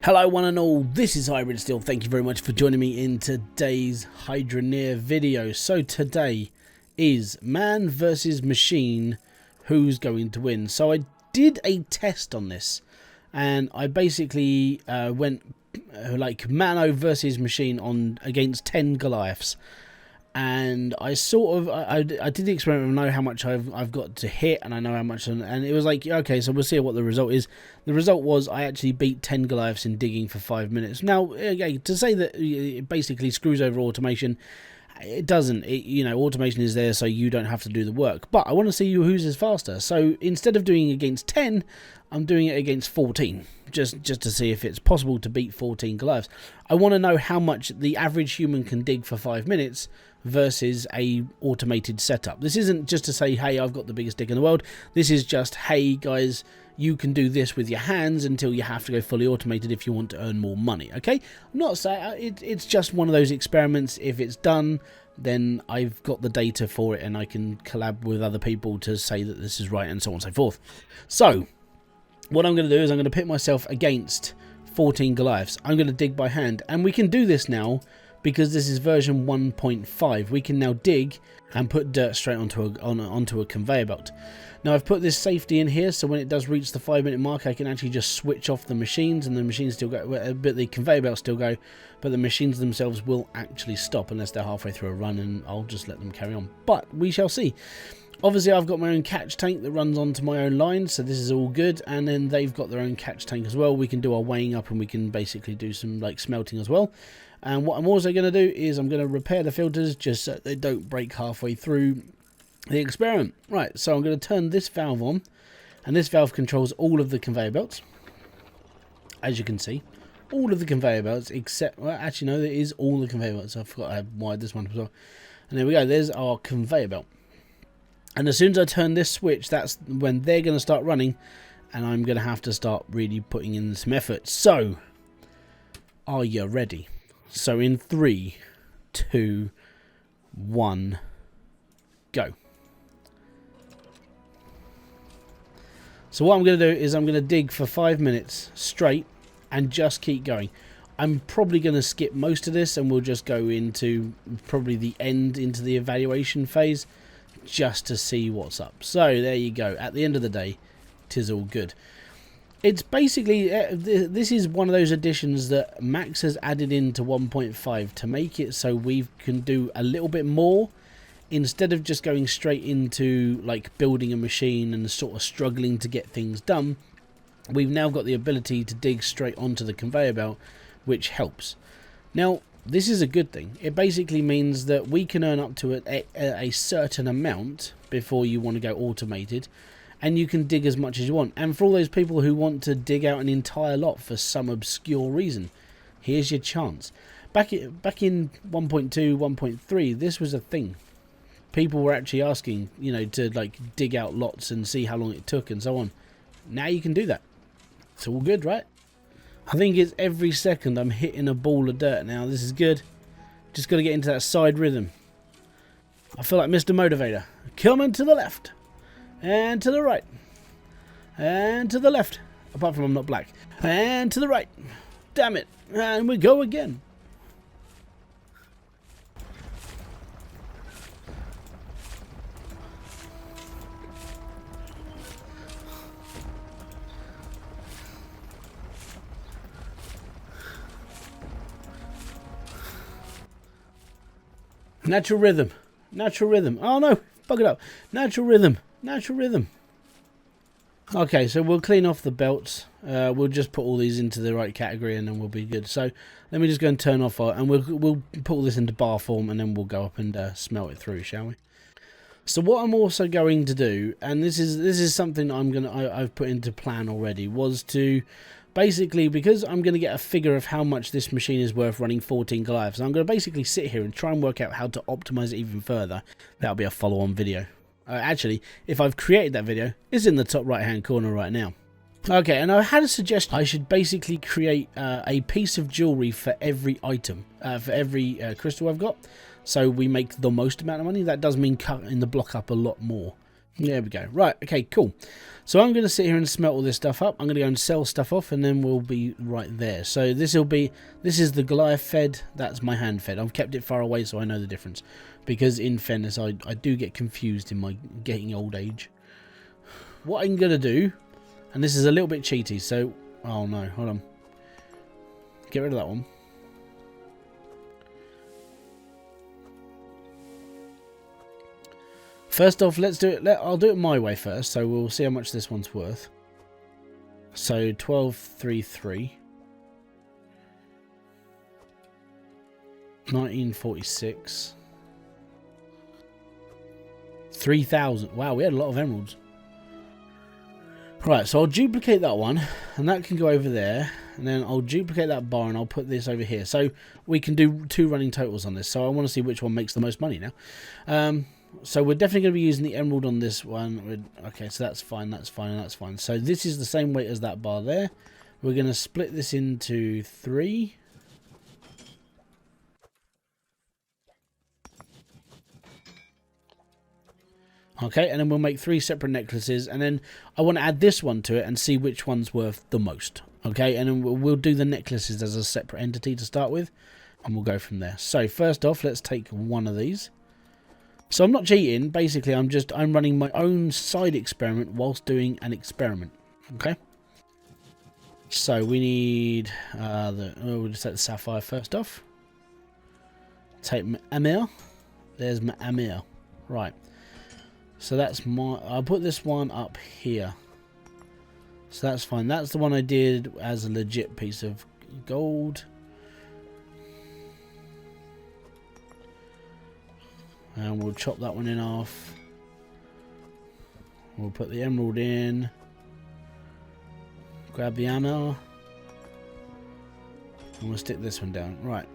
Hello one and all, this is Hybridsteel. Thank you very much for joining me in today's Hydroneer video. So today is man versus machine, who's going to win? So I did a test on this and I basically went like mano versus machine on against 10 Goliaths. And I sort of, I did the experiment and know how much I've got to hit, and I know how much, and it was like, okay, so we'll see what the result is. The result was I actually beat 10 Goliaths in digging for 5 minutes. Now, okay, to say that it basically screws over automation, it doesn't. You know, automation is there so you don't have to do the work. But I want to see whose is faster. So instead of doing it against 10, I'm doing it against 14. Just to see if it's possible to beat 14 Goliaths. I want to know how much the average human can dig for 5 minutes versus a automated setup. This isn't just to say, hey, I've got the biggest dig in the world. This is just, hey guys, you can do this with your hands until you have to go fully automated if you want to earn more money. Okay, I'm not saying it's just one of those experiments. If it's done, then I've got the data for it and I can collab with other people to say that this is right and so on and so forth. So what I'm going to do is I'm going to pit myself against 14 Goliaths. I'm going to dig by hand, and we can do this now because this is version 1.5. We can now dig and put dirt straight onto a conveyor belt. Now I've put this safety in here, so when it does reach the 5-minute mark, I can actually just switch off the machines, and the machines still go, but the conveyor belts still go, but the machines themselves will actually stop unless they're halfway through a run, and I'll just let them carry on. But we shall see. Obviously, I've got my own catch tank that runs onto my own line, so this is all good. And then they've got their own catch tank as well. We can do our weighing up, and we can basically do some like smelting as well. And what I'm also going to do is I'm going to repair the filters just so they don't break halfway through the experiment. Right, so I'm going to turn this valve on, and this valve controls all of the conveyor belts. As you can see, all of the conveyor belts except, well, actually no, it is all the conveyor belts. I forgot I had wired this one as well. And there we go. There's our conveyor belt. And as soon as I turn this switch, that's when they're going to start running, and I'm going to have to start really putting in some effort. So, are you ready? So in 3, 2, 1, go. So what I'm going to do is I'm going to dig for 5 minutes straight and just keep going. I'm probably going to skip most of this, and we'll just go into probably the end, into the evaluation phase, just to see what's up. So there you go. At the end of the day, 'tis all good. It's basically, this is one of those additions that Max has added into 1.5 to make it so we can do a little bit more instead of just going straight into like building a machine and sort of struggling to get things done. We've now got the ability to dig straight onto the conveyor belt, which helps. Now, this is a good thing. It basically means that we can earn up to a certain amount before you want to go automated, and you can dig as much as you want. And for all those people who want to dig out an entire lot for some obscure reason, here's your chance. Back in 1.2, 1.3, this was a thing. People were actually asking, you know, to like dig out lots and see how long it took and so on. Now you can do that. It's all good, right? I think it's every second I'm hitting a ball of dirt now. This is good. Just got to get into that side rhythm. I feel like Mr. Motivator. Coming to the left. And to the right. And to the left. Apart from I'm not black. And to the right. Damn it. And we go again. Natural rhythm. Natural rhythm. Oh no, bug it up. Natural rhythm. Natural rhythm. Okay, so we'll clean off the belts. We'll just put all these into the right category and then we'll be good. So let me just go and turn off our, and we'll put all this into bar form, and then we'll go up and smelt it through, shall we? So what I'm also going to do, and this is something I've put into plan already, was to basically, because I'm going to get a figure of how much this machine is worth running 14 Goliaths, I'm going to basically sit here and try and work out how to optimize it even further. That'll be a follow-on video. Actually, if I've created that video, it's in the top right-hand corner right now. Okay, and I had a suggestion. I should basically create a piece of jewelry for every item, for every crystal I've got, so we make the most amount of money. That does mean cutting the block up a lot more. There we go. Right, okay, cool. So I'm going to sit here and smelt all this stuff up. I'm going to go and sell stuff off, and then we'll be right there. So this is the Goliath fed. That's my hand fed. I've kept it far away so I know the difference. Because in fairness, I do get confused in my getting old age. What I'm going to do, and this is a little bit cheaty, so... Oh no, hold on. Get rid of that one. First off, let's do it. I'll do it my way first, so we'll see how much this one's worth. So 1233, 1946, 3,000. Wow, we had a lot of emeralds. Right, so I'll duplicate that one, and that can go over there, and then I'll duplicate that bar, and I'll put this over here. So we can do 2 running totals on this. So I want to see which one makes the most money now. So we're definitely going to be using the emerald on this one. Okay, so that's fine, that's fine, and that's fine. So this is the same weight as that bar there. We're going to split this into 3. Okay, and then we'll make 3 separate necklaces, and then I want to add this one to it and see which one's worth the most. Okay, and then we'll do the necklaces as a separate entity to start with, and we'll go from there. So first off, let's take one of these. So I'm not cheating. Basically, I'm running my own side experiment whilst doing an experiment. Okay. So we need we'll just take the sapphire first off. Take my Amir. There's my Amir. Right. So that's I'll put this one up here. So that's fine. That's the one I did as a legit piece of gold. And we'll chop that one in half. We'll put the emerald in. Grab the ammo. And we'll stick this one down. Right.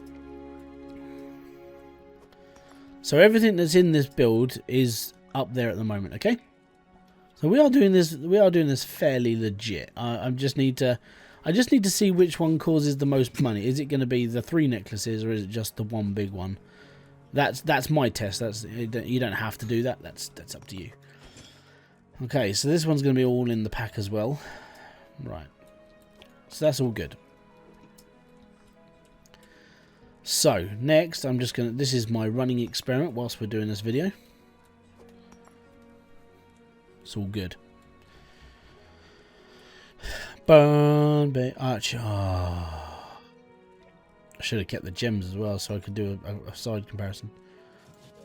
So everything that's in this build is up there at the moment, okay? So we are doing this fairly legit. I just need to see which one causes the most money. Is it going to be the 3 necklaces, or is it just the one big one? That's my test. You don't have to do that. That's up to you. Okay, so this one's going to be all in the pack as well. Right. So that's all good. So next, I'm just going to... This is my running experiment whilst we're doing this video. It's all good. Burn, arch. Oh. I should have kept the gems as well, so I could do a side comparison.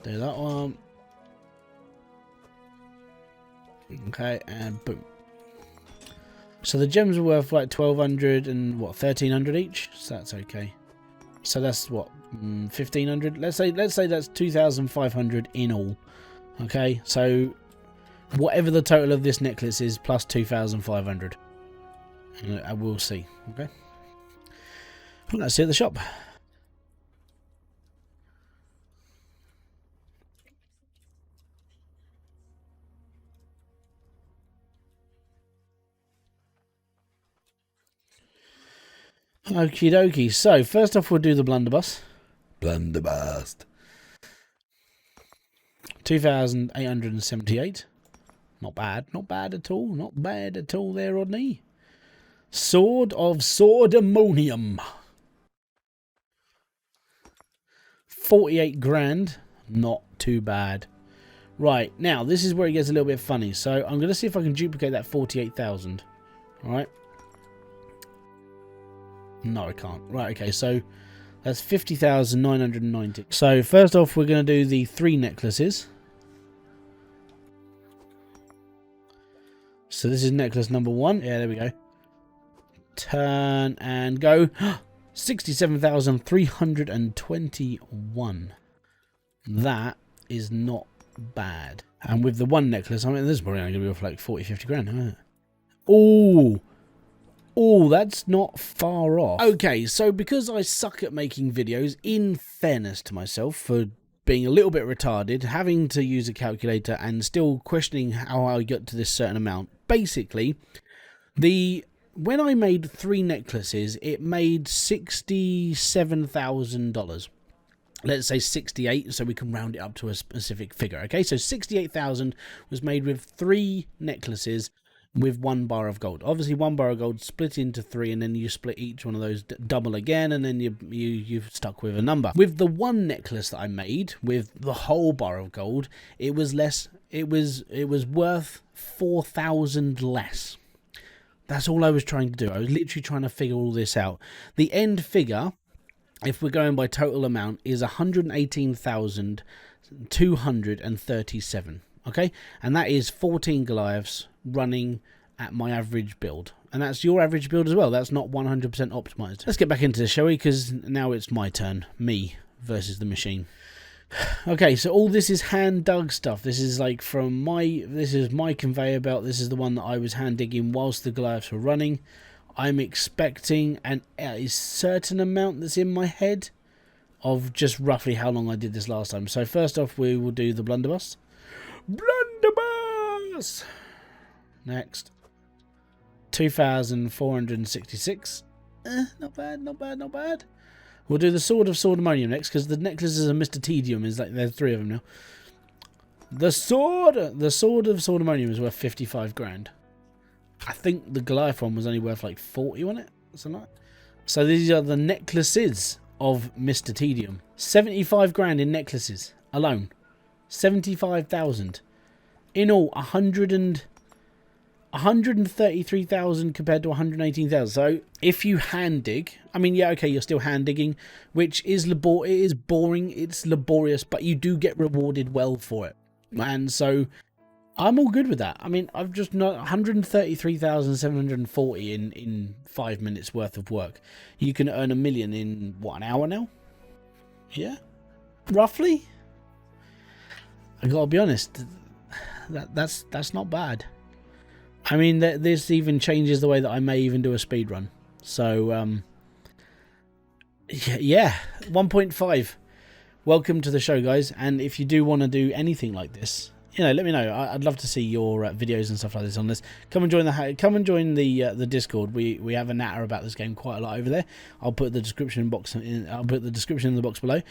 Do that one. Okay, and boom. So the gems are worth like 1,200 and what, 1,300 each. So that's okay. So that's what, 1,500. Let's say that's 2,500 in all. Okay, so whatever the total of this necklace is, plus 2,500. I will see. Okay. Let's see at the shop. Okie dokie. So first off, we'll do the blunderbuss. Blunderbuss. 2,878. Not bad. Not bad at all. Not bad at all there, Rodney. Sword of Swordemonium. 48 grand. Not too bad. Right, now this is where it gets a little bit funny. So I'm going to see if I can duplicate that 48,000. Alright. No, I can't. Right, okay, so that's 50,990. So first off, we're going to do the 3 necklaces. So this is necklace number 1. Yeah, there we go. Turn and go. 67,321. That is not bad. And with the 1 necklace, I mean, this is probably only going to be worth like 40, 50 grand, isn't it? Oh, oh, that's not far off. Okay, so because I suck at making videos, in fairness to myself, for being a little bit retarded, having to use a calculator and still questioning how I got to this certain amount, basically, when I made 3 necklaces, it made $67,000. let's say 68, so we can round it up to a specific figure. Okay, so 68,000 was made with 3 necklaces with 1 bar of gold. Obviously 1 bar of gold split into 3, and then you split each one of those double again, and then you've stuck with a number. With the 1 necklace that I made with the whole bar of gold, it was less. It was worth 4,000 less. That's all I was trying to do. I was literally trying to figure all this out. The end figure, if we're going by total amount, is 118,237. Okay, and that is 14 Goliaths running at my average build, and that's your average build as well. That's not 100% optimized. Let's get back into this, shall we? Because now it's my turn, me versus the machine. Okay, so all this is hand dug stuff. This is like from this is my conveyor belt. This is the one that I was hand digging whilst the Goliaths were running. I'm expecting a certain amount that's in my head of just roughly how long I did this last time. So first off, we will do the blunderbuss. Blunderbuss! Next. 2,466. Not bad, not bad, not bad. We'll do the Sword of Swordemonium next, because the necklaces of Mr. Tedium is like, there's 3 of them now. The Sword of Swordemonium is worth 55 grand. I think the Goliath one was only worth like 40, wasn't it? Something like that. So these are the necklaces of Mr. Tedium. 75 grand in necklaces alone. 75,000. In all, 133,000 compared to 118,000. So if you hand dig, I mean, yeah, okay, you're still hand digging, which is it is boring, it's laborious, but you do get rewarded well for it. And so I'm all good with that. I mean, I've just not 133,740 in 5 minutes worth of work. You can earn $1 million in what, an hour now? Yeah, roughly. I gotta be honest, that's not bad. I mean, this even changes the way that I may even do a speed run. So, yeah, 1.5. Welcome to the show, guys. And if you do want to do anything like this, you know, let me know. I'd love to see your videos and stuff like this on this. Come and join the Discord. We have a natter about this game quite a lot over there. I'll put the description box in. I'll put the description in the box below.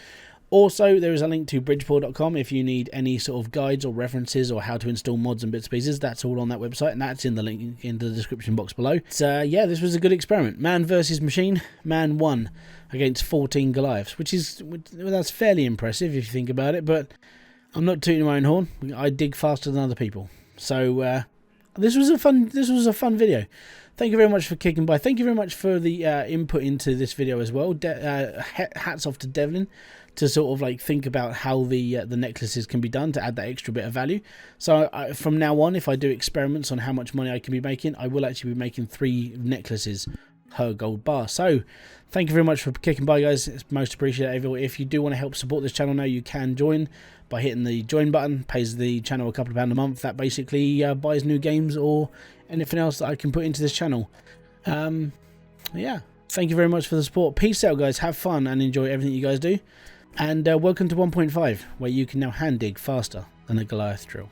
Also, there is a link to bridgeport.com if you need any sort of guides or references or how to install mods and bits and pieces. That's all on that website, and that's in the link in the description box below. So, yeah, this was a good experiment. Man versus machine. Man won against 14 Goliaths, that's fairly impressive if you think about it, but I'm not tooting my own horn. I dig faster than other people. So, this was a fun video. Thank you very much for kicking by. Thank you very much for the input into this video as well. Hats off to Devlin to sort of like think about how the necklaces can be done to add that extra bit of value. So from now on, if I do experiments on how much money I can be making, I will actually be making 3 necklaces per gold bar. So thank you very much for kicking by, guys. It's most appreciated. If you do want to help support this channel now, you can join by hitting the join button. Pays the channel a couple of £2 a month. That basically buys new games or anything else that I can put into this channel. Yeah, thank you very much for the support. Peace out, guys. Have fun and enjoy everything you guys do. And welcome to 1.5, where you can now hand dig faster than a Goliath drill.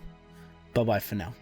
Bye bye for now.